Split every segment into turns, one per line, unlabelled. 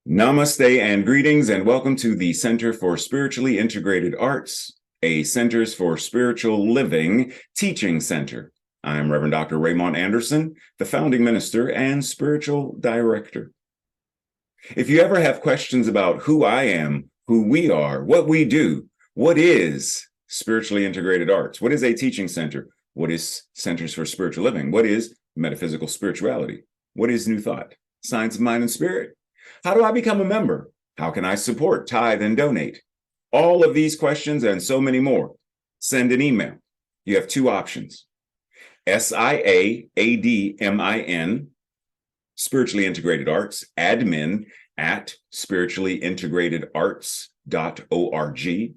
Namaste and greetings, and welcome to the Center for Spiritually Integrated Arts, a Centers for Spiritual Living teaching center. I'm Reverend Dr. Raymont Anderson, the founding minister and spiritual director. If you ever have questions about who I am, who we are, what we do, what is Spiritually Integrated Arts? What is a teaching center? What is Centers for Spiritual Living? What is metaphysical spirituality? What is New Thought? Science of Mind and Spirit? How do I become a member? How can I support, tithe, and donate? All of these questions and so many more. Send an email. You have two options. SIAADMIN, Spiritually Integrated Arts, admin at spirituallyintegratederarts.org,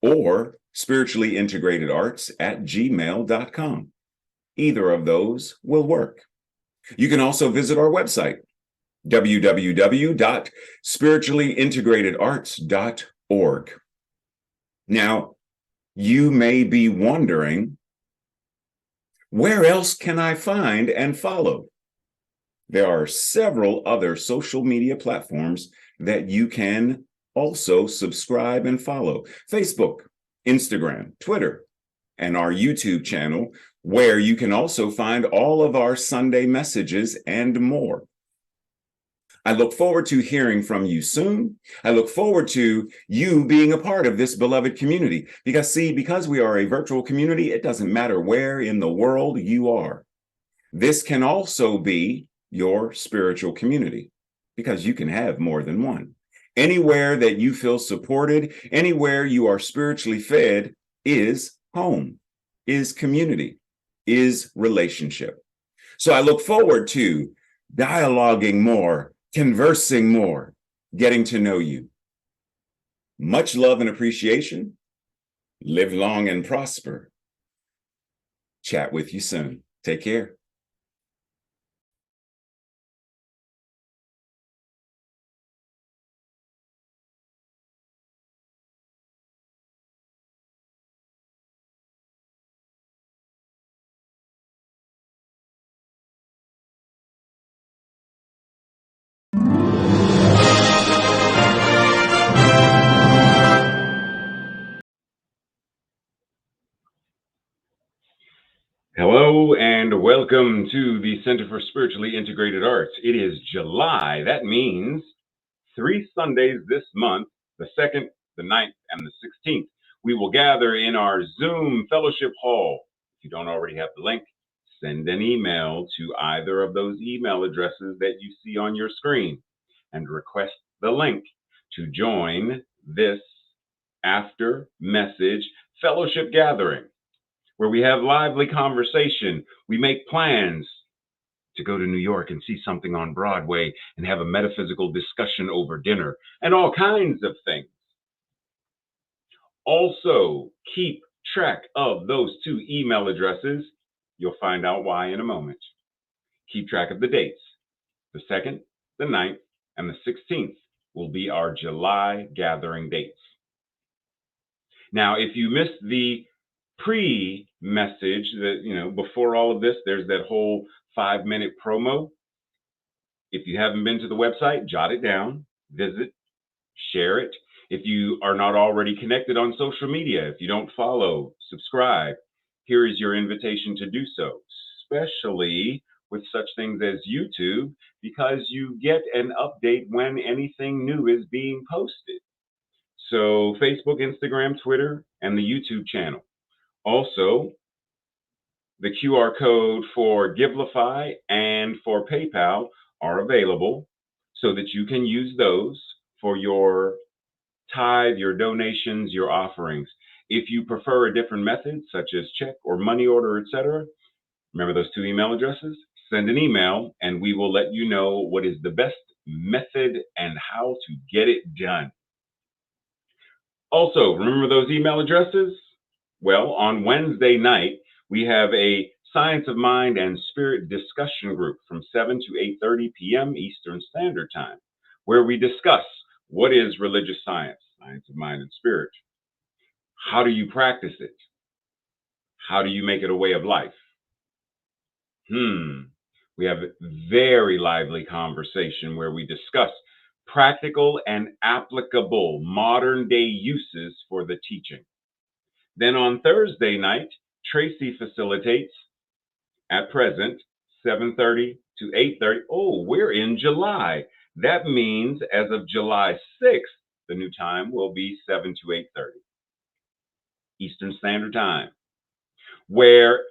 or spirituallyintegratederarts@gmail.com. Either of those will work. You can also visit our website, www.spirituallyintegratederarts.org. Now, you may be wondering, where else can I find and follow? There are several other social media platforms that you can also subscribe and follow. Facebook, Instagram, Twitter, and our YouTube channel, where you can also find all of our Sunday messages and more. I look forward to hearing from you soon. I look forward to you being a part of this beloved community. Because we are a virtual community, it doesn't matter where in the world you are. This can also be your spiritual community, because you can have more than one. Anywhere that you feel supported, anywhere you are spiritually fed is home, is community, is relationship. So I look forward to dialoguing more, conversing more, getting to know you. Much love and appreciation. Live long and prosper. Chat with you soon. Take care. Hello and welcome to the Center for Spiritually Integrated Arts. It is July. That means 3 Sundays this month, the 2nd, the 9th, and the 16th. We will gather in our Zoom fellowship hall. If you don't already have the link, send an email to either of those email addresses that you see on your screen and request the link to join this after message fellowship gathering, where we have lively conversation. We make plans to go to New York and see something on Broadway and have a metaphysical discussion over dinner and all kinds of things. Also, keep track of those two email addresses. You'll find out why in a moment. Keep track of the dates. The 2nd, the 9th, and the 16th will be our July gathering dates. Now, if you missed the pre-message that, before all of this, there's that whole 5-minute promo. If you haven't been to the website, jot it down, visit, share it. If you are not already connected on social media, if you don't follow, subscribe, here is your invitation to do so, especially with such things as YouTube, because you get an update when anything new is being posted. So Facebook, Instagram, Twitter, and the YouTube channel. Also, the QR code for Givelify and for PayPal are available so that you can use those for your tithe, your donations, your offerings. If you prefer a different method, such as check or money order, etc., remember those two email addresses? Send an email and we will let you know what is the best method and how to get it done. Also, remember those email addresses? Well, on Wednesday night, we have a Science of Mind and Spirit discussion group from 7 to 8:30 p.m. Eastern Standard Time, where we discuss what is religious science, science of mind and spirit. How do you practice it? How do you make it a way of life? We have a very lively conversation where we discuss practical and applicable modern day uses for the teaching. Then on Thursday night, Tracy facilitates at present 7:30 to 8:30. Oh, we're in July. That means as of July 6th, the new time will be 7 to 8:30 Eastern Standard Time. Where,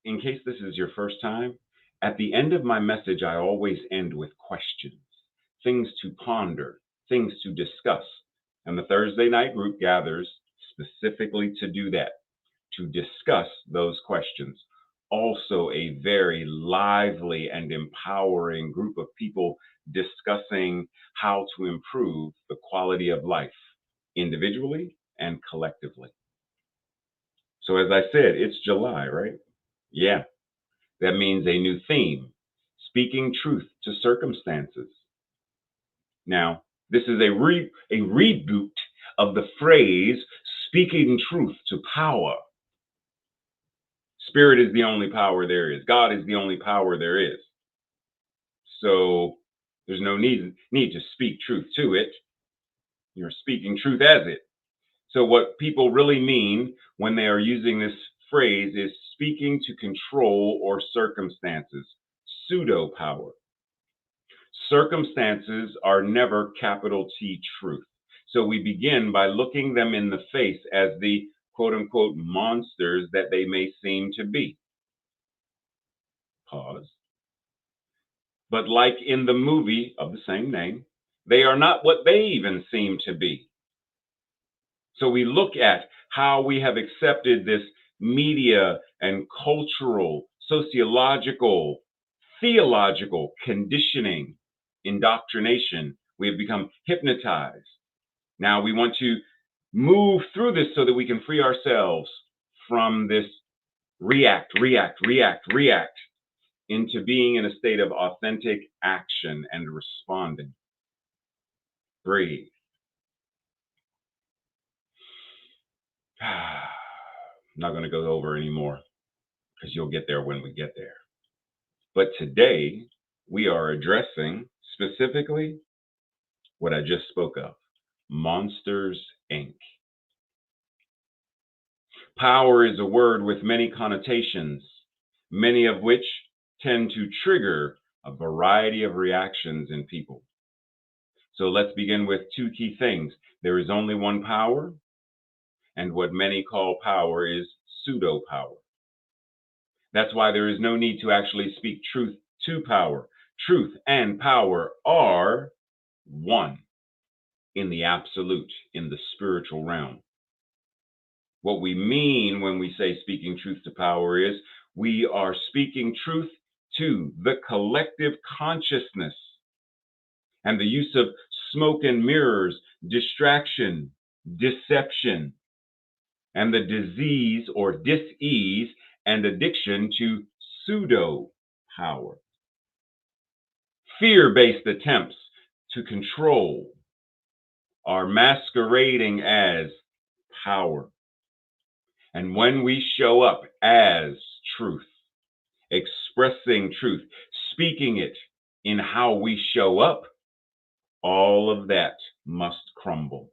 in case this is your first time, at the end of my message, I always end with questions, things to ponder, things to discuss. And the Thursday night group gathers specifically to do that, to discuss those questions. Also, a very lively and empowering group of people discussing how to improve the quality of life individually and collectively. So, as I said, it's July, right? Yeah, that means a new theme, speaking truth to circumstances. Now, this is a reboot of the phrase speaking truth to power. Spirit is the only power there is. God is the only power there is. So there's no need to speak truth to it. You're speaking truth as it. So what people really mean when they are using this phrase is speaking to control or circumstances, pseudo-power. Circumstances are never capital T truth. So we begin by looking them in the face as the quote unquote monsters that they may seem to be. Pause. But like in the movie of the same name, they are not what they even seem to be. So we look at how we have accepted this media and cultural, sociological, theological conditioning, indoctrination. We have become hypnotized. Now we want to move through this so that we can free ourselves from this react into being in a state of authentic action and responding. Breathe. I'm not going to go over anymore because you'll get there when we get there. But today we are addressing specifically what I just spoke of, Monsters, Inc. Power is a word with many connotations, many of which tend to trigger a variety of reactions in people. So let's begin with two key things. There is only one power, and what many call power is pseudo-power. That's why there is no need to actually speak truth to power. Truth and power are one in the absolute, in the spiritual realm. What we mean when we say speaking truth to power is we are speaking truth to the collective consciousness, and the use of smoke and mirrors, distraction, deception, and the disease or dis-ease and addiction to pseudo-power. Fear-based attempts to control are masquerading as power. And when we show up as truth, expressing truth, speaking it in how we show up, all of that must crumble.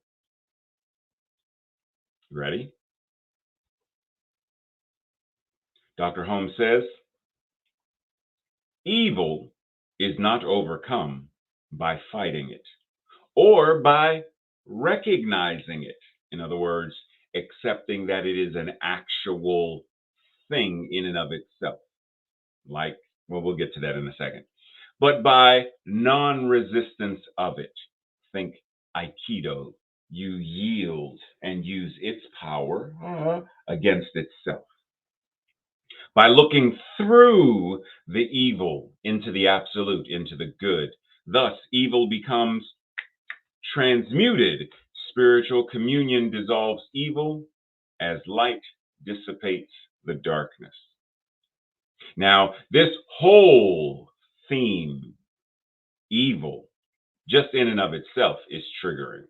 Ready? Dr. Holmes says, evil is not overcome by fighting it or by recognizing it. In other words, accepting that it is an actual thing in and of itself. We'll get to that in a second. But by non-resistance of it. Think Aikido. You yield and use its power against itself. By looking through the evil into the absolute, into the good. Thus, evil becomes transmuted. Spiritual communion dissolves evil as light dissipates the darkness. Now, this whole theme, evil, just in and of itself is triggering.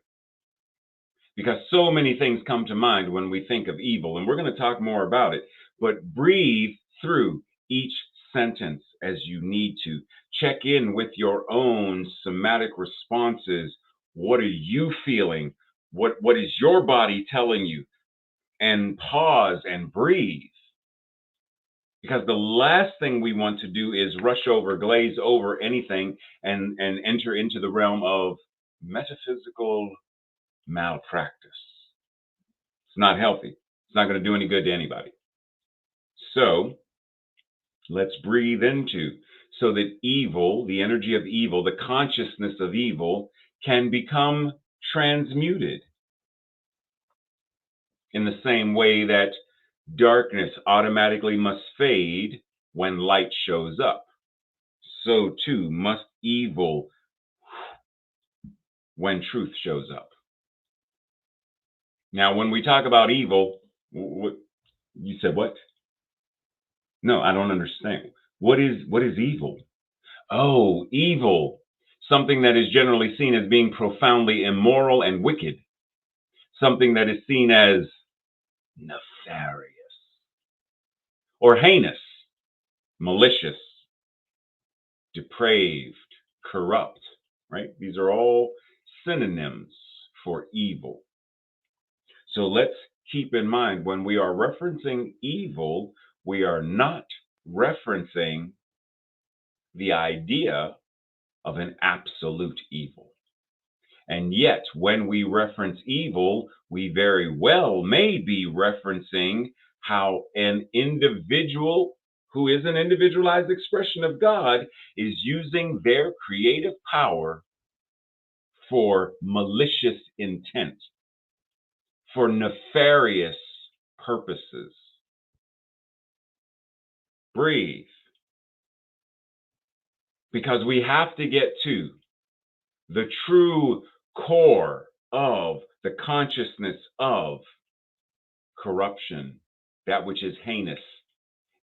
Because so many things come to mind when we think of evil, and we're going to talk more about it, but breathe through each sentence as you need to. Check in with your own somatic responses. What are you feeling? What is your body telling you? And pause and breathe. Because the last thing we want to do is rush over, glaze over anything and enter into the realm of metaphysical malpractice. It's not healthy. It's not going to do any good to anybody. So let's breathe into so that evil, the energy of evil, the consciousness of evil can become transmuted in the same way that darkness automatically must fade when light shows up. So too must evil when truth shows up. Now, when we talk about evil, you said what? No, I don't understand. What is evil? Oh, evil. Something that is generally seen as being profoundly immoral and wicked. Something that is seen as nefarious or heinous, malicious, depraved, corrupt, right? These are all synonyms for evil. So let's keep in mind when we are referencing evil, we are not referencing the idea of an absolute evil. And yet, when we reference evil, we very well may be referencing how an individual who is an individualized expression of God is using their creative power for malicious intent, for nefarious purposes. Breathe. Because we have to get to the true core of the consciousness of corruption, that which is heinous,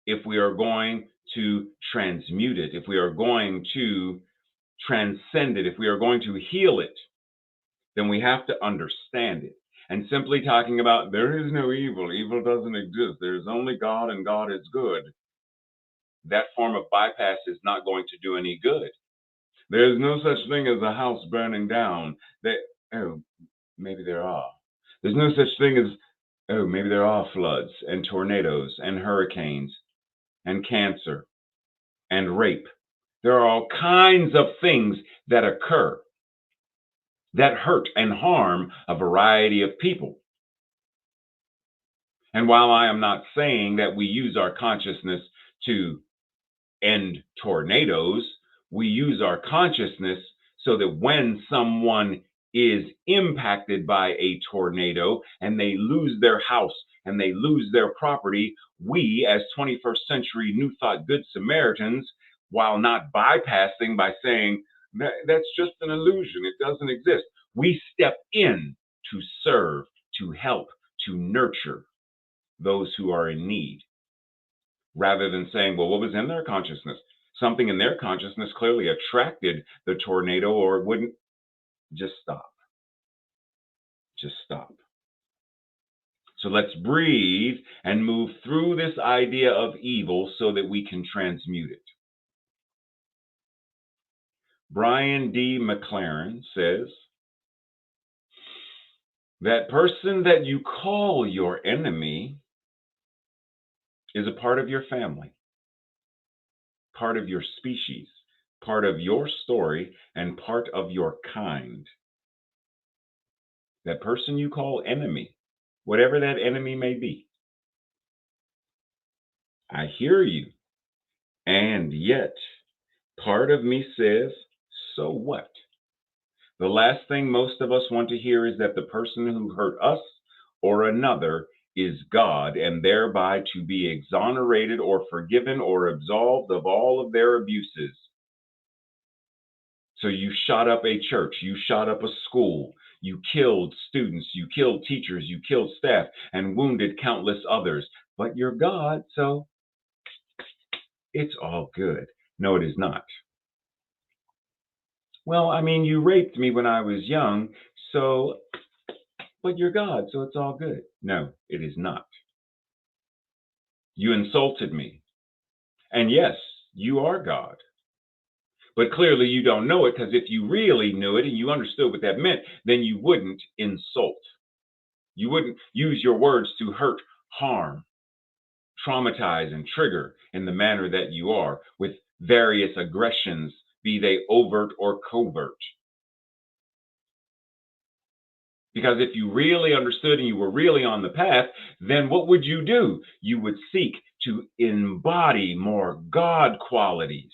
if we are going to transmute it, if we are going to transcend it, if we are going to heal it, then we have to understand it. And simply talking about there is no evil, evil doesn't exist, there's only God and God is good, that form of bypass is not going to do any good. There's no such thing as a house burning down. Oh, maybe there are. There's no such thing as, oh, maybe there are floods and tornadoes and hurricanes and cancer and rape. There are all kinds of things that occur that hurt and harm a variety of people. And while I am not saying that we use our consciousness to end tornadoes, we use our consciousness so that when someone is impacted by a tornado and they lose their house and they lose their property, we as 21st century New Thought Good Samaritans, while not bypassing by saying that's just an illusion, it doesn't exist, we step in to serve, to help, to nurture those who are in need, rather than saying, well, what was in their consciousness? Something in their consciousness clearly attracted the tornado, or it wouldn't. Just stop. Just stop. So let's breathe and move through this idea of evil so that we can transmute it. Brian D. McLaren says, that person that you call your enemy is a part of your family, part of your species, part of your story, and part of your kind. That person you call enemy, whatever that enemy may be. I hear you. And yet, part of me says, so what? The last thing most of us want to hear is that the person who hurt us or another is God, and thereby to be exonerated or forgiven or absolved of all of their abuses. So you shot up a church, you shot up a school, you killed students, you killed teachers, you killed staff, and wounded countless others. But you're God, so it's all good. No, it is not. Well, I mean, you raped me when I was young, so, but you're God, so it's all good. No, it is not. You insulted me. And yes, You are God. But clearly you don't know it, because if you really knew it and you understood what that meant, then you wouldn't insult. You wouldn't use your words to hurt, harm, traumatize, and trigger in the manner that you are with various aggressions, be they overt or covert. Because if you really understood and you were really on the path, then what would you do? You would seek to embody more God qualities.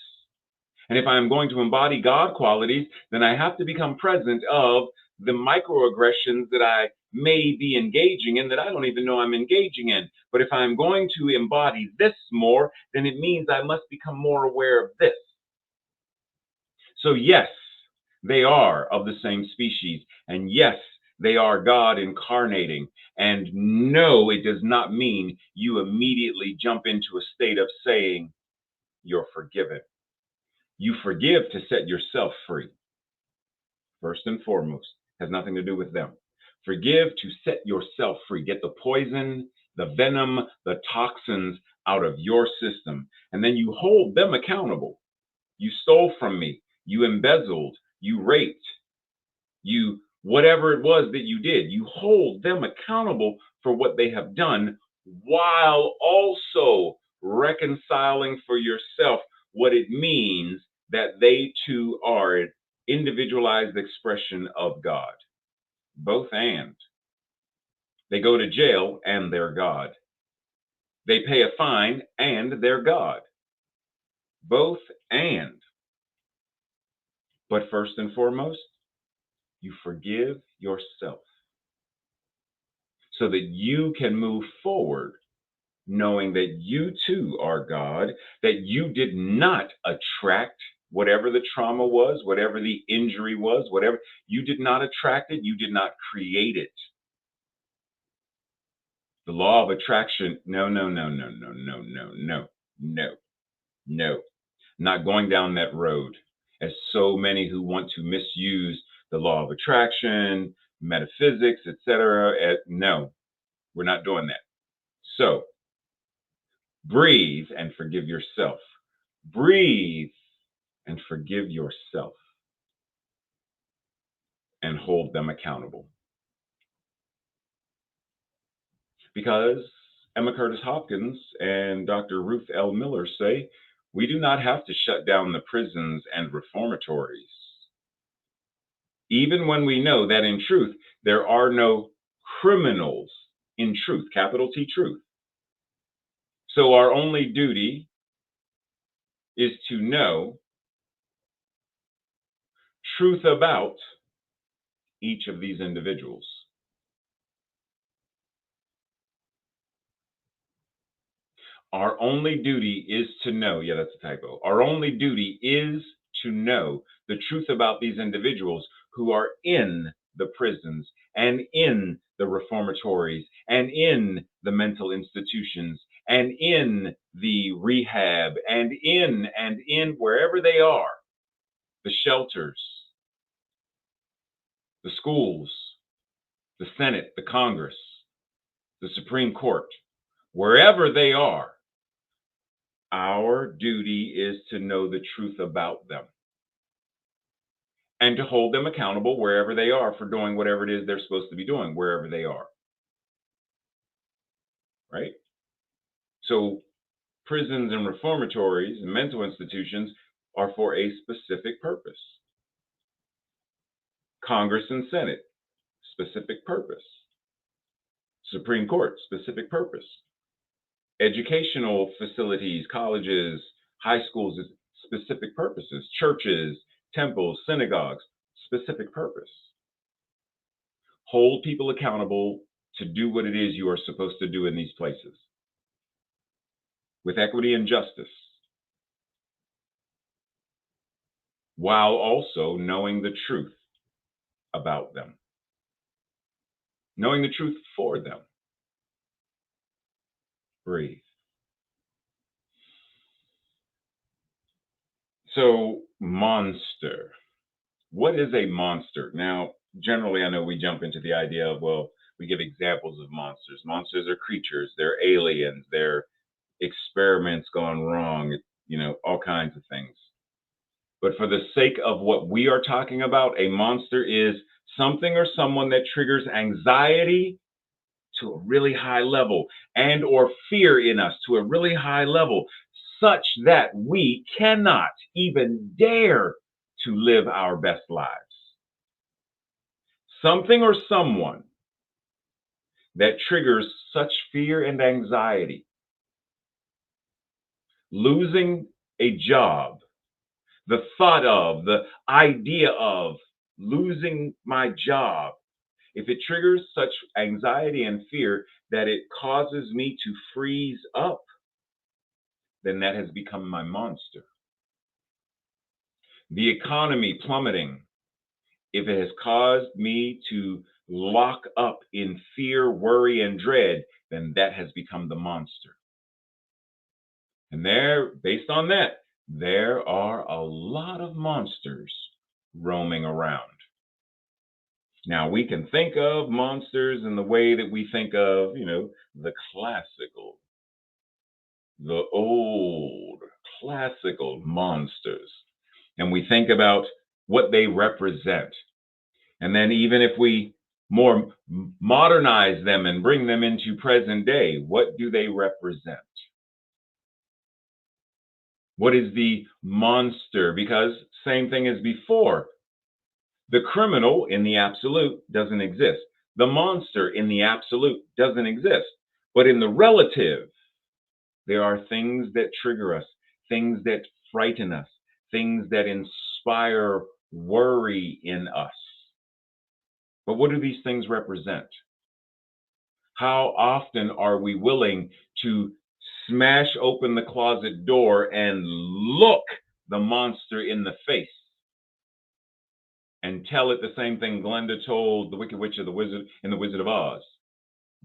And if I'm going to embody God qualities, then I have to become present of the microaggressions that I may be engaging in that I don't even know I'm engaging in. But if I'm going to embody this more, then it means I must become more aware of this. So, yes, they are of the same species. And yes, they are God incarnating. And no, it does not mean you immediately jump into a state of saying you're forgiven. You forgive to set yourself free. First and foremost, has nothing to do with them. Forgive to set yourself free. Get the poison, the venom, the toxins out of your system. And then you hold them accountable. You stole from me. You embezzled. You raped. You, whatever it was that you did, you hold them accountable for what they have done, while also reconciling for yourself what it means that they too are an individualized expression of God. Both and. They go to jail and they're God. They pay a fine and they're God. Both and. But first and foremost, you forgive yourself so that you can move forward knowing that you too are God, that you did not attract whatever the trauma was, whatever the injury was, whatever, you did not attract it, you did not create it. The law of attraction, no, no, no, no, no, no, no, no, no, no. Not going down that road, as so many who want to misuse the law of attraction, metaphysics, etc. No, we're not doing that. So, breathe and forgive yourself. Breathe and forgive yourself and hold them accountable. Because Emma Curtis Hopkins and Dr. Ruth L. Miller say we do not have to shut down the prisons and reformatories, even when we know that in truth there are no criminals in truth, capital T truth. So our only duty is to know truth about each of these individuals. Our only duty is to know, yeah, that's a typo. Our only duty is to know the truth about these individuals who are in the prisons and in the reformatories and in the mental institutions and in the rehab and in wherever they are, the shelters, the schools, the Senate, the Congress, the Supreme Court, wherever they are. Our duty is to know the truth about them and to hold them accountable wherever they are for doing whatever it is they're supposed to be doing, wherever they are. Right? So, prisons and reformatories and mental institutions are for a specific purpose. Congress and Senate, specific purpose. Supreme Court, specific purpose. Educational facilities, colleges, high schools, specific purposes. Churches, temples, synagogues, specific purpose. Hold people accountable to do what it is you are supposed to do in these places with equity and justice, while also knowing the truth about them, knowing the truth for them. Breathe. So, monster. What is a monster? Now, generally, I know we jump into the idea of, well, we give examples of monsters. Monsters are creatures, they're aliens, they're experiments gone wrong, all kinds of things. But for the sake of what we are talking about, a monster is something or someone that triggers anxiety to a really high level and or fear in us to a really high level, such that we cannot even dare to live our best lives. Something or someone that triggers such fear and anxiety. Losing a job, the thought of, the idea of losing my job, if it triggers such anxiety and fear that it causes me to freeze up, then that has become my monster. The economy plummeting, if it has caused me to lock up in fear, worry, and dread, then that has become the monster. And based on that, there are a lot of monsters roaming around. Now, we can think of monsters in the way that we think of, the classical, the old classical monsters. And we think about what they represent. And then even if we more modernize them and bring them into present day, what do they represent? What is the monster? Because same thing as before. The criminal in the absolute doesn't exist. The monster in the absolute doesn't exist. But in the relative, there are things that trigger us, things that frighten us, things that inspire worry in us. But what do these things represent? How often are we willing to smash open the closet door and look the monster in the face and tell it the same thing Glenda told the Wicked Witch of the Wizard in The Wizard of Oz?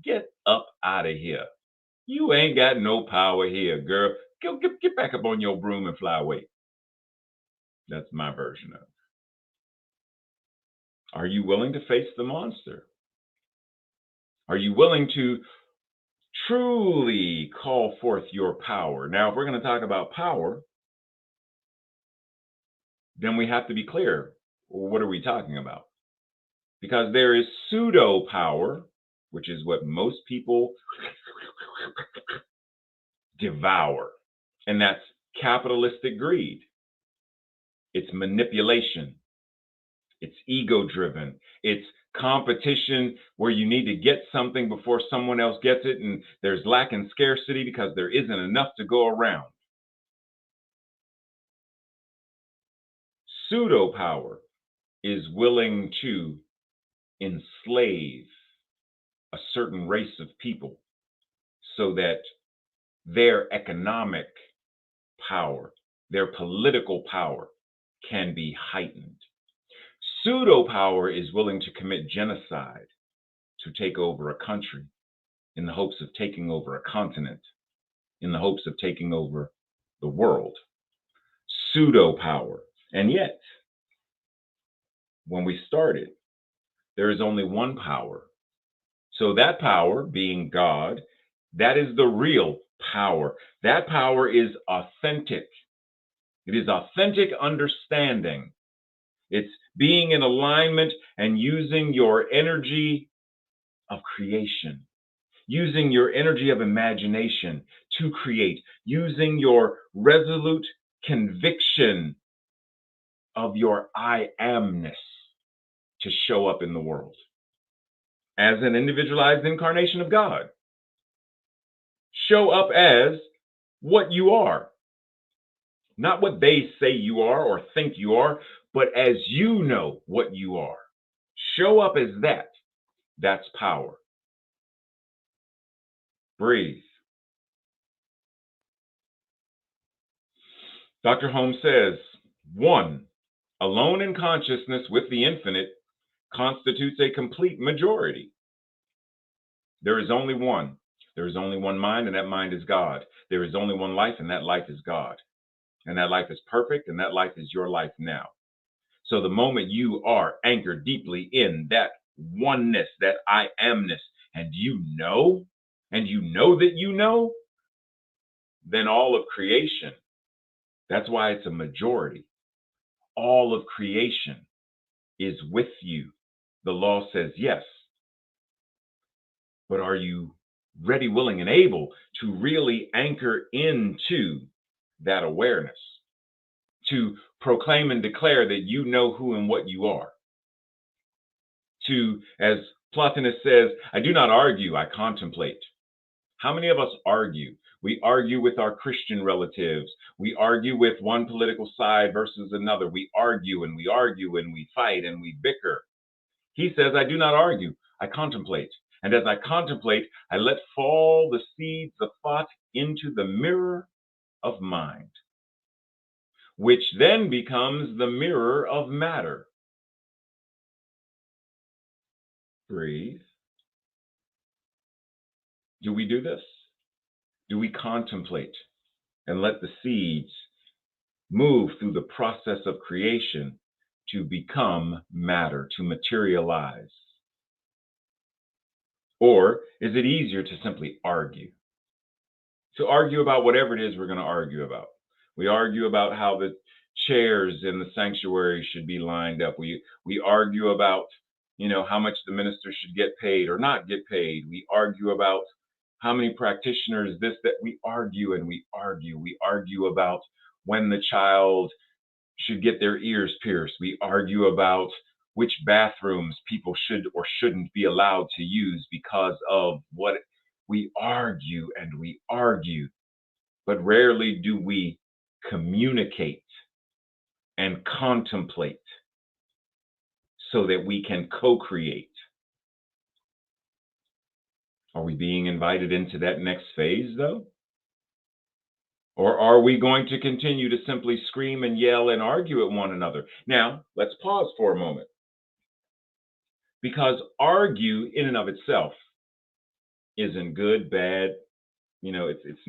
Get up out of here. You ain't got no power here, girl. Go get back up on your broom and fly away. That's my version of it. Are you willing to face the monster? Are you willing to truly call forth your power? Now, if we're going to talk about power, then we have to be clear. What are we talking about? Because there is pseudo-power, which is what most people devour. And that's capitalistic greed. It's manipulation. It's ego-driven. It's competition where you need to get something before someone else gets it, and there's lack and scarcity because there isn't enough to go around. Pseudo-power is willing to enslave a certain race of people so that their economic power, their political power can be heightened. Pseudo-power is willing to commit genocide to take over a country in the hopes of taking over a continent, in the hopes of taking over the world. Pseudo-power. And yet, when we started, there is only one power. So that power, being God, that is the real power. That power is authentic. It is authentic understanding. It's being in alignment and using your energy of creation, using your energy of imagination to create, using your resolute conviction of your I amness to show up in the world as an individualized incarnation of God. Show up as what you are. Not what they say you are or think you are, but as you know what you are. Show up as that. That's power. Breathe. Dr. Holmes says, 1, alone in consciousness with the infinite constitutes a complete majority. There is only one. There is only one mind, and that mind is God. There is only one life, and that life is God. And that life is perfect, and that life is your life now. So the moment you are anchored deeply in that oneness, that I amness, and you know that you know, then all of creation That's why it's a majority. All of creation is with you. The law says yes, but are you ready, willing, and able to really anchor into that awareness, to proclaim and declare that you know who and what you are? To, as Plotinus says, I do not argue, I contemplate. How many of us argue? We argue with our Christian relatives. We argue with one political side versus another. We argue and we argue and we fight and we bicker. He says, I do not argue, I contemplate. And as I contemplate, I let fall the seeds of thought into the mirror of mind, which then becomes the mirror of matter. Breathe. Do we do this? Do we contemplate and let the seeds move through the process of creation to become matter, to materialize? Or is it easier to simply argue? To argue about whatever it is we're going to argue about. We argue about how the chairs in the sanctuary should be lined up. We argue about, how much the minister should get paid or not get paid. We argue about how many practitioners this, that. We argue and we argue. We argue about when the child should get their ears pierced. We argue about which bathrooms people should or shouldn't be allowed to use because of what. We argue and we argue, but rarely do we communicate and contemplate so that we can co-create. Are we being invited into that next phase, though? Or are we going to continue to simply scream and yell and argue at one another? Now, let's pause for a moment. Because argue in and of itself isn't good, bad. It's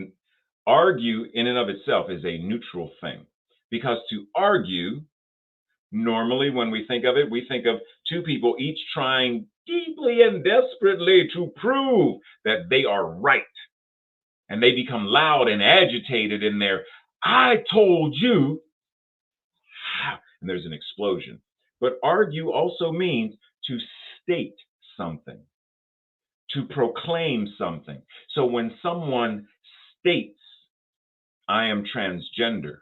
argue in and of itself is a neutral thing. Because to argue, normally when we think of it, we think of two people each trying deeply and desperately to prove that they are right. And they become loud and agitated in their, I told you, and there's an explosion. But argue also means to state something, to proclaim something. So when someone states, I am transgender,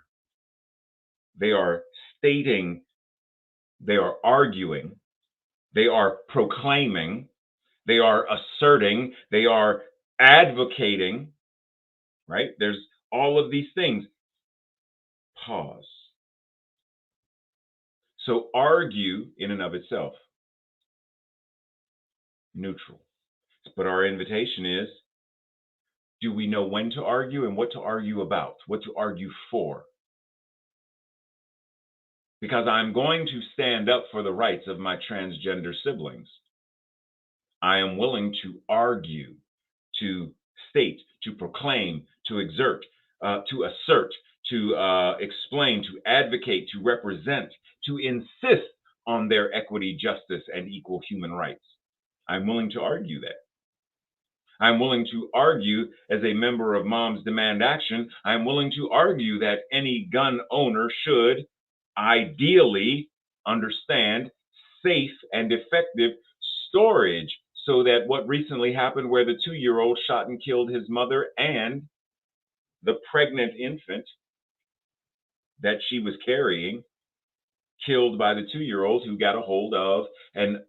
they are stating, they are arguing, they are proclaiming, they are asserting, they are advocating, right? There's all of these things. Pause. So argue in and of itself, neutral. But our invitation is, do we know when to argue and what to argue about, what to argue for? Because I'm going to stand up for the rights of my transgender siblings. I am willing to argue, to state, to proclaim, to exert, to assert, to explain, to advocate, to represent, to insist on their equity, justice, and equal human rights. I'm willing to argue that. I'm willing to argue as a member of Moms Demand Action. I'm willing to argue that any gun owner should ideally understand safe and effective storage, so that what recently happened where the 2-year-old shot and killed his mother and the pregnant infant that she was carrying, killed by the 2-year-old who got a hold of an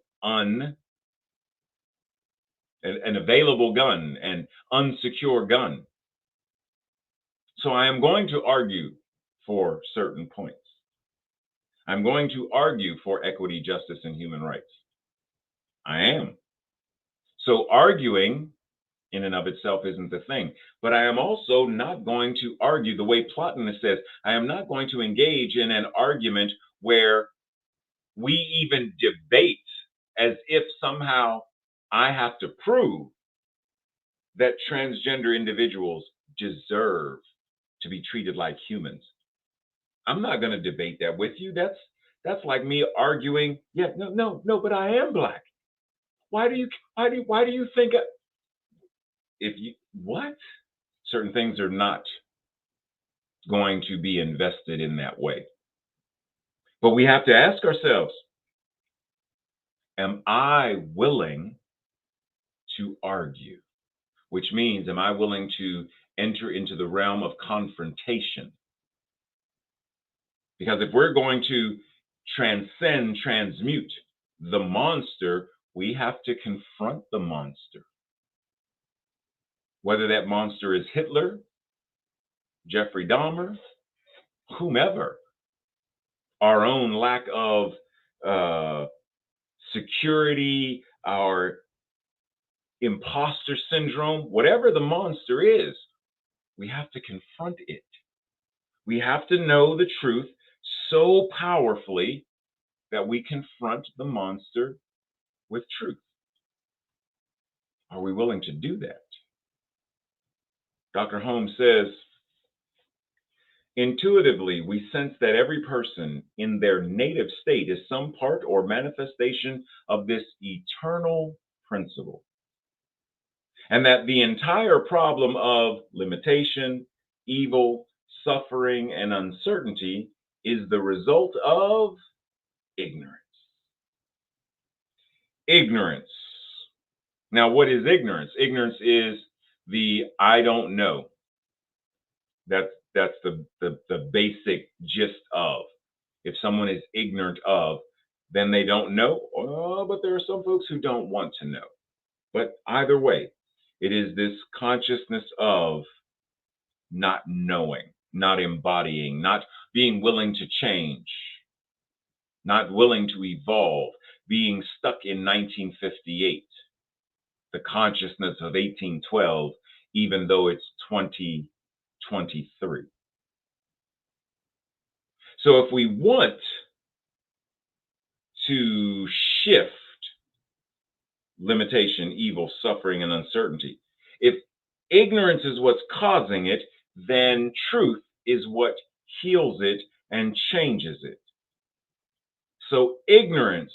available gun, an unsecure gun. So I am going to argue for certain points. I'm going to argue for equity, justice, and human rights. I am. So arguing in and of itself isn't the thing. But I am also not going to argue the way Plotinus says. I am not going to engage in an argument where we even debate as if somehow I have to prove that transgender individuals deserve to be treated like humans. I'm not going to debate that with you. That's like me arguing, no, but I am Black. Why do you think what? Certain things are not going to be invested in that way. But we have to ask ourselves, am I willing to argue? Which means, am I willing to enter into the realm of confrontation? Because if we're going to transmute the monster, we have to confront the monster. Whether that monster is Hitler, Jeffrey Dahmer, whomever, our own lack of security, our imposter syndrome, whatever the monster is, we have to confront it. We have to know the truth so powerfully that we confront the monster with truth. Are we willing to do that? Dr. Holmes says, intuitively, we sense that every person in their native state is some part or manifestation of this eternal principle, and that the entire problem of limitation, evil, suffering, and uncertainty is the result of ignorance. Ignorance. Now, what is ignorance? Ignorance is the I don't know. That's the basic gist of. If someone is ignorant of, then they don't know. Oh, but there are some folks who don't want to know. But either way, it is this consciousness of not knowing, not embodying, not being willing to change, not willing to evolve, being stuck in 1958, the consciousness of 1812, even though it's 2023. So if we want to shift limitation, evil, suffering, and uncertainty, if ignorance is what's causing it, then truth is what heals it and changes it. So ignorance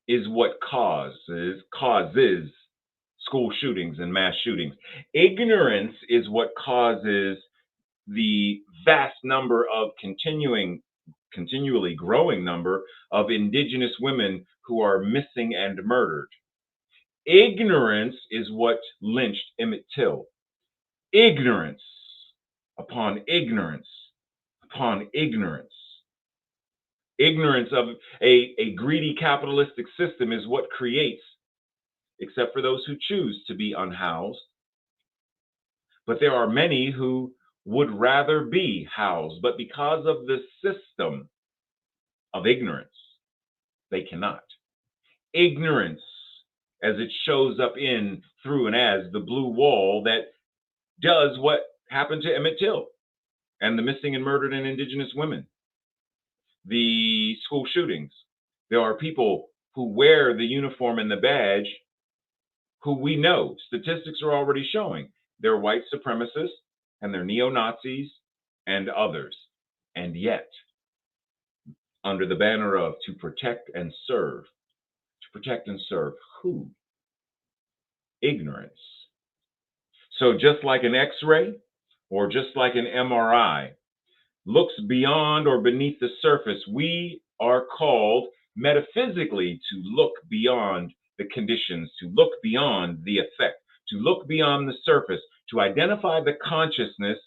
is what causes school shootings and mass shootings. Ignorance is what causes the vast number of continually growing number of indigenous women who are missing and murdered. Ignorance is what lynched Emmett Till. Ignorance upon ignorance upon ignorance. Ignorance of a greedy capitalistic system is what creates, except for those who choose to be unhoused. But there are many who would rather be housed, but because of the system of ignorance, they cannot. Ignorance, as it shows up in, through, and as the blue wall that does what happened to Emmett Till and the missing and murdered and indigenous women, the school shootings. There are people who wear the uniform and the badge who we know, statistics are already showing, they're white supremacists and they're neo-Nazis and others. And yet, under the banner of to protect and serve who? Ignorance. So just like an X-ray or just like an MRI looks beyond or beneath the surface, we are called metaphysically to look beyond the conditions, to look beyond the effect, to look beyond the surface, to identify the consciousness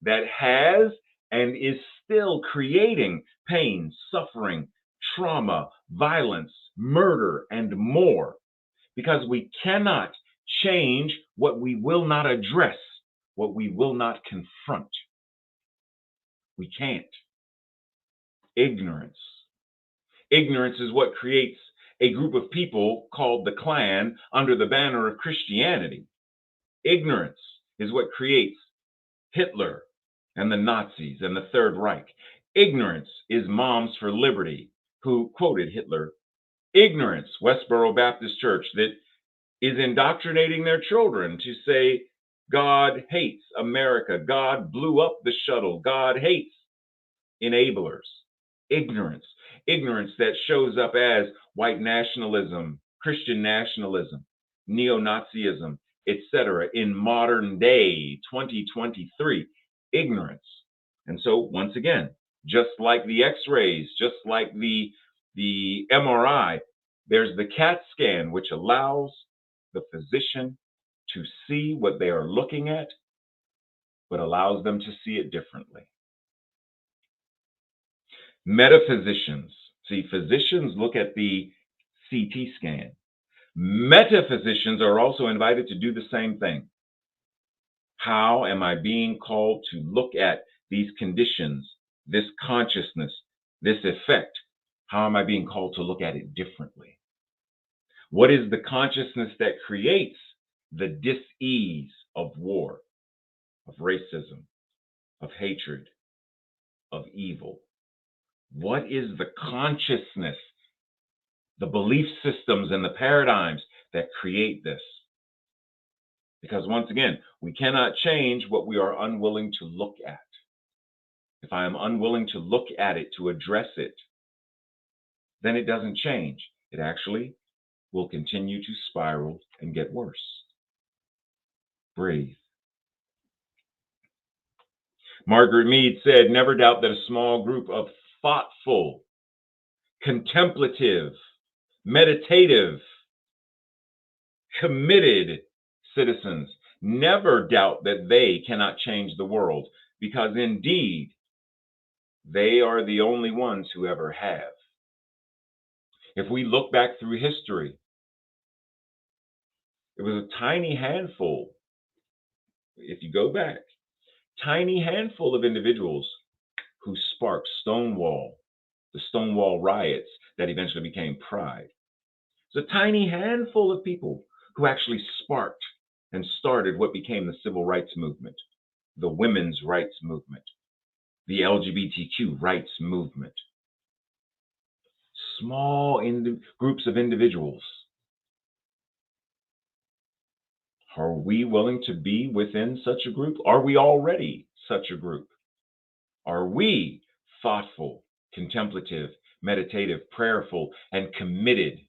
that has and is still creating pain, suffering, trauma, violence, murder, and more. Because we cannot change what we will not address, what we will not confront. We can't. Ignorance. Ignorance is what creates a group of people called the Klan under the banner of Christianity. Ignorance is what creates Hitler and the Nazis and the Third Reich. Ignorance is Moms for Liberty, who quoted Hitler. Ignorance, Westboro Baptist Church, that is indoctrinating their children to say, God hates America. God blew up the shuttle. God hates enablers. Ignorance. Ignorance that shows up as white nationalism, Christian nationalism, neo-Nazism, etc. in modern day 2023. Ignorance. And so, once again, just like the x-rays, just like the MRI, there's the CAT scan, which allows the physician to see what they are looking at, but allows them to see it differently. Metaphysicians, see, physicians look at the CT scan. Metaphysicians are also invited to do the same thing. How am I being called to look at these conditions, this consciousness, this effect? How am I being called to look at it differently? What is the consciousness that creates the dis-ease of war, of racism, of hatred, of evil? What is the consciousness, the belief systems and the paradigms that create this? Because once again, we cannot change what we are unwilling to look at. If I am unwilling to look at it, to address it, then it doesn't change. It actually will continue to spiral and get worse. Breathe. Margaret Mead said, never doubt that a small group of thoughtful, contemplative, meditative, committed citizens, never doubt that they cannot change the world, because indeed, they are the only ones who ever have. If we look back through history, it was a tiny handful, if you go back, tiny handful of individuals who sparked the Stonewall riots that eventually became Pride. It's a tiny handful of people who actually sparked and started what became the civil rights movement, the women's rights movement, the LGBTQ rights movement. Small groups of individuals. Are we willing to be within such a group? Are we already such a group? Are we thoughtful, contemplative, meditative, prayerful, and committed?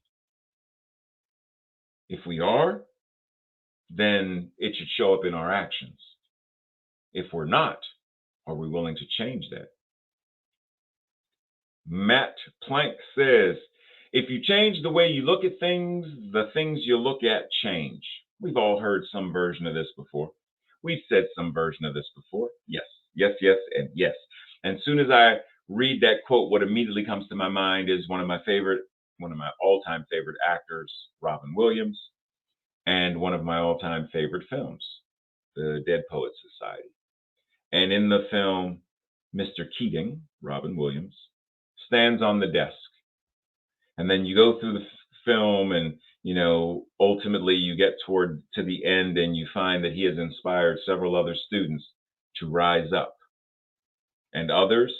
If we are, then it should show up in our actions. If we're not, are we willing to change that? Matt Planck says, if you change the way you look at things, the things you look at change. We've all heard some version of this before. We've said some version of this before. Yes, yes, yes, and yes. And as soon as I read that quote, what immediately comes to my mind is one of my all-time favorite actors, Robin Williams, and one of my all-time favorite films, The Dead Poets Society. And in the film, Mr. Keating, Robin Williams, stands on the desk. And then you go through the film and, ultimately you get to the end and you find that he has inspired several other students to rise up and others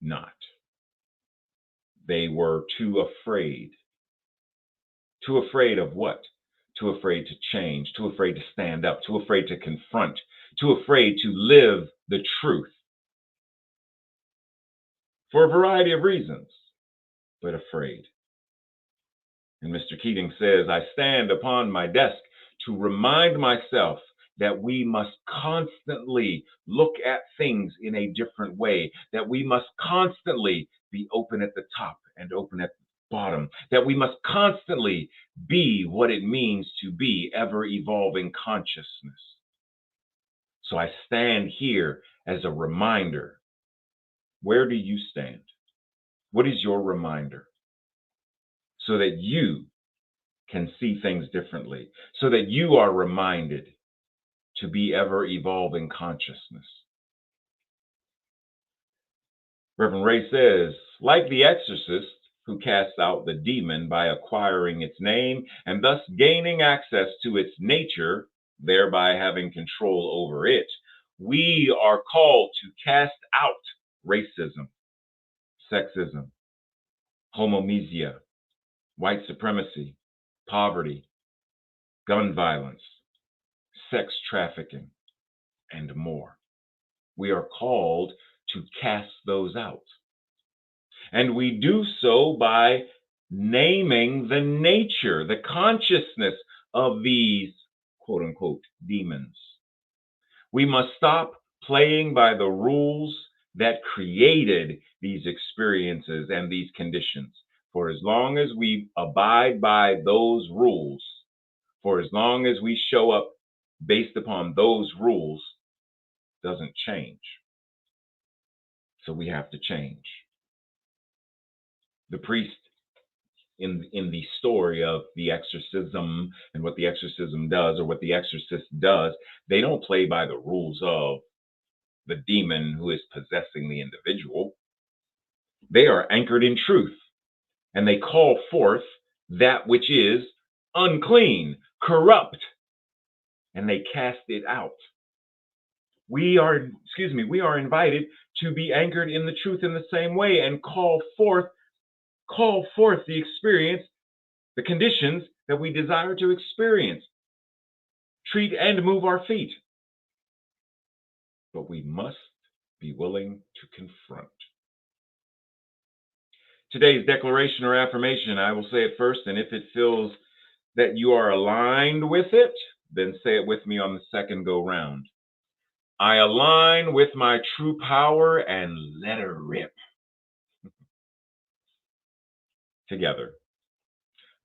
not. They were too afraid. Too afraid of what? Too afraid to change, too afraid to stand up, too afraid to confront, too afraid to live the truth. For a variety of reasons, but afraid. And Mr. Keating says, I stand upon my desk to remind myself that we must constantly look at things in a different way, that we must constantly be open at the top and open at the bottom, that we must constantly be what it means to be ever-evolving consciousness. So I stand here as a reminder. Where do you stand? What is your reminder? So that you can see things differently, so that you are reminded to be ever-evolving consciousness. Reverend Ray says, like the exorcist who casts out the demon by acquiring its name and thus gaining access to its nature, thereby having control over it, we are called to cast out racism, sexism, homomesia, white supremacy, poverty, gun violence, sex trafficking, and more. We are called to cast those out. And we do so by naming the nature, the consciousness of these quote unquote demons. We must stop playing by the rules that created these experiences and these conditions. For as long as we abide by those rules, for as long as we show up based upon those rules, doesn't change. So we have to change. The priest in the story of the exorcism and what the exorcism does or what the exorcist does, they don't play by the rules of the demon who is possessing the individual. They are anchored in truth and they call forth that which is unclean, corrupt, and they cast it out. We are invited to be anchored in the truth in the same way and call forth the experience, the conditions that we desire to experience. Treat and move our feet. But we must be willing to confront. Today's declaration or affirmation, I will say it first, and if it feels that you are aligned with it, then say it with me on the second go round. I align with my true power and let her rip. Together.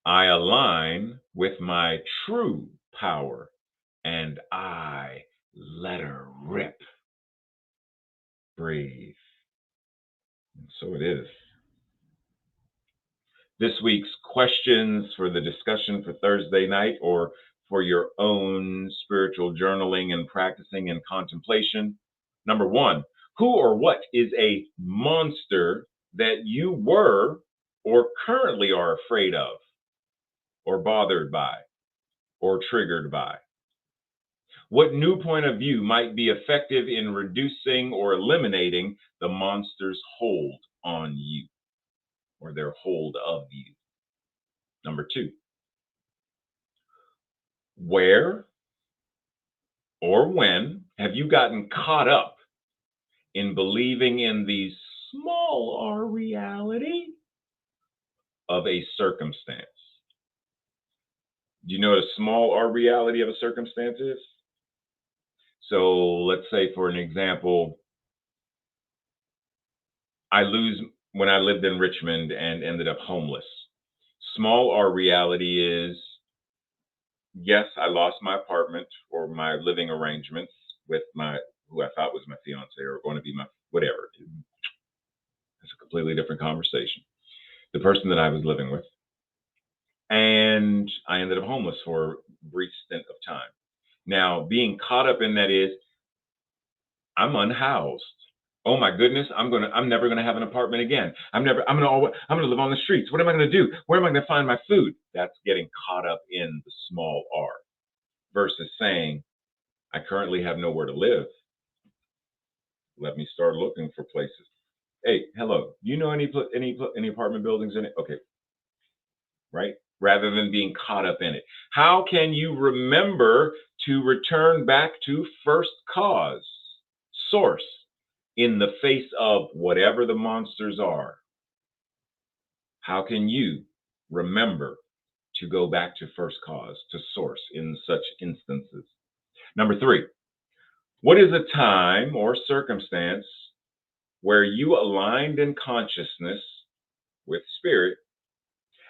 I align with my true power and I let her rip. Breathe. And so it is. This week's questions for the discussion for Thursday night or for your own spiritual journaling and practicing and contemplation. Number one, who or what is a monster that you were or currently are afraid of or bothered by or triggered by? What new point of view might be effective in reducing or eliminating the monster's hold on you or their hold of you? Number two, where or when have you gotten caught up in believing in the small r reality of a circumstance? Do you know what a small r reality of a circumstance is? So let's say, for an example, when I lived in Richmond and ended up homeless. Small r reality is, yes, I lost my apartment or my living arrangements with who I thought was my fiance or going to be my whatever. It's a completely different conversation. The person that I was living with. And I ended up homeless for a brief stint of time. Now, being caught up in that is, I'm unhoused. Oh my goodness, I'm never gonna have an apartment again. I'm gonna live on the streets. What am I gonna do? Where am I gonna find my food? That's getting caught up in the small r versus saying, I currently have nowhere to live. Let me start looking for places. Hey, hello. Do you know any apartment buildings in it? Okay. Right? Rather than being caught up in it. How can you remember to return back to first cause, source, in the face of whatever the monsters are? How can you remember to go back to first cause, to source in such instances? Number three, what is a time or circumstance where you aligned in consciousness with spirit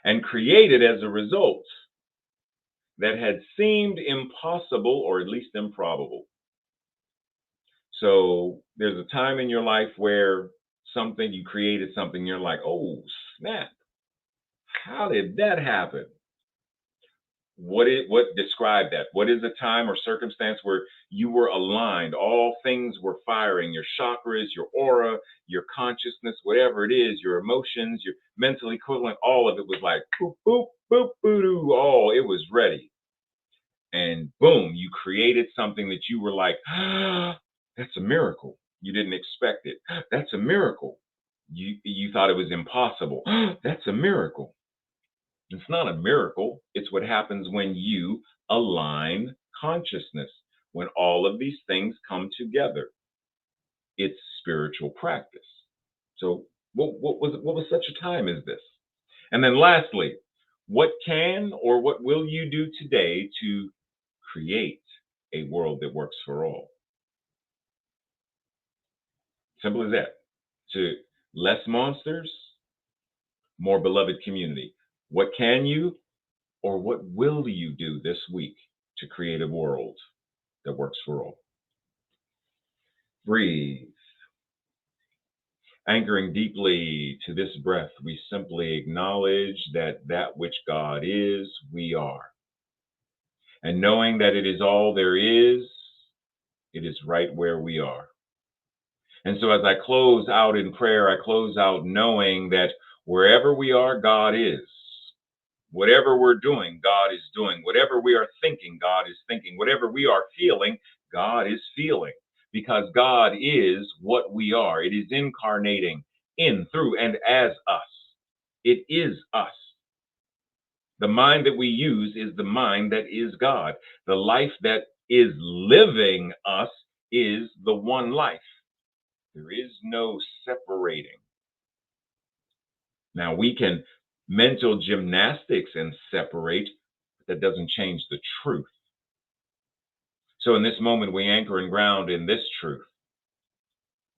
and created as a result that had seemed impossible or at least improbable? So there's a time in your life where you created something, you're like, oh snap, how did that happen? What described that? What is a time or circumstance where you were aligned? All things were firing, your chakras, your aura, your consciousness, whatever it is, your emotions, your mental equivalent, all of it was like boop, boop, boop, boo, doo. Oh, it was ready. And boom, you created something that you were like, ah, that's a miracle. You didn't expect it. That's a miracle. You thought it was impossible. That's a miracle. It's not a miracle. It's what happens when you align consciousness, when all of these things come together. It's spiritual practice. So what was such a time as this? And then lastly, what can or what will you do today to create a world that works for all? Simple as that. To less monsters, more beloved community. What can you or what will you do this week to create a world that works for all? Breathe. Anchoring deeply to this breath, we simply acknowledge that which God is, we are. And knowing that it is all there is, it is right where we are. And so as I close out in prayer, I close out knowing that wherever we are, God is. Whatever we're doing, God is doing. Whatever we are thinking, God is thinking. Whatever we are feeling, God is feeling. Because God is what we are. It is incarnating in, through, and as us. It is us. The mind that we use is the mind that is God. The life that is living us is the one life. There is no separating. Now, we can mental gymnastics and separate, but that doesn't change the truth. So, in this moment, we anchor and ground in this truth,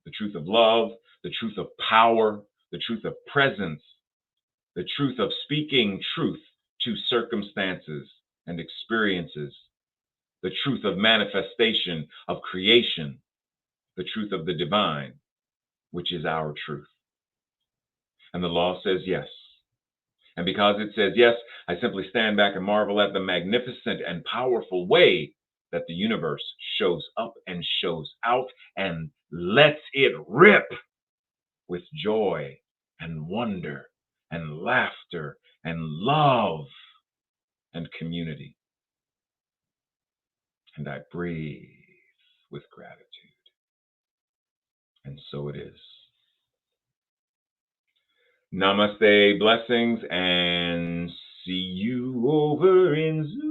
the truth of love, the truth of power, the truth of presence, the truth of speaking truth to circumstances and experiences, the truth of manifestation, of creation, the truth of the divine, which is our truth. And the law says yes. And because it says yes, I simply stand back and marvel at the magnificent and powerful way that the universe shows up and shows out and lets it rip with joy and wonder and laughter and love and community. And I breathe with gratitude. And so it is. Namaste, blessings, and see you over in Zoom.